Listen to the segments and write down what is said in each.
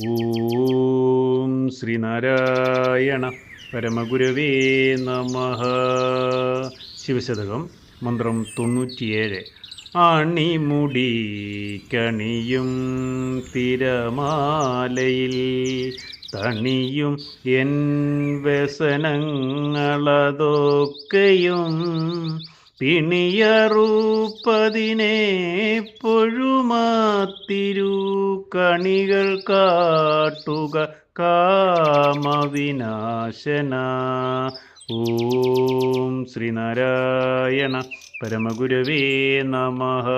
ഓം ശ്രീനാരായണ പരമഗുരവേ നമഃ. ശിവശതകം മന്ത്രം 97. അണിമുടി കണിയും തിരമാലയിൽ തണിയും എൻ വ്യസനങ്ങളതൊക്കെയും പിണിയറുപ്പതിനെപ്പൊഴുമാത്തിരു കണികൾ കാട്ടുക കാമവിനാശന. ഓം ശ്രീനാരായണ പരമഗുരവേ നമഃ.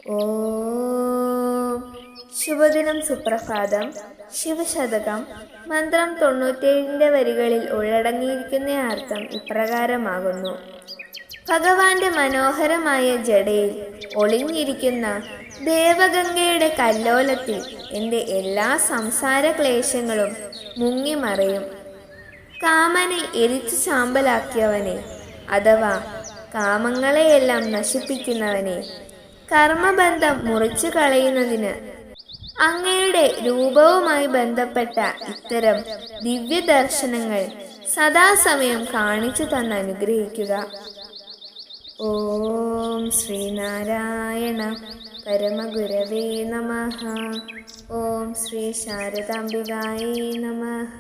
ഓം ശുഭദിനം, സുപ്രഭാതം. ശിവശതകം മന്ത്രം 97 വരികളിൽ ഉള്ളടങ്ങിയിരിക്കുന്ന അർത്ഥം ഇപ്രകാരമാകുന്നു. ഭഗവാന്റെ മനോഹരമായ ജടയിൽ ഒളിഞ്ഞിരിക്കുന്ന ദേവഗംഗയുടെ കല്ലോലത്തിൽ എൻ്റെ എല്ലാ സംസാര ക്ലേശങ്ങളും മുങ്ങിമറയും. കാമനെ എരിച്ചു ചാമ്പലാക്കിയവനെ, അഥവാ കാമങ്ങളെയെല്ലാം നശിപ്പിക്കുന്നവനെ, കർമ്മബന്ധം മുറിച്ചു കളയുന്നതിന് അങ്ങയുടെ രൂപവുമായി ബന്ധപ്പെട്ട ഇത്തരം ദിവ്യദർശനങ്ങൾ സദാസമയം കാണിച്ചു തന്ന് അനുഗ്രഹിക്കുക. ഓം ശ്രീനാരായണ പരമഗുരവേ നമഃ. ഓം ശ്രീ ശാരദാംബികായേ നമഃ.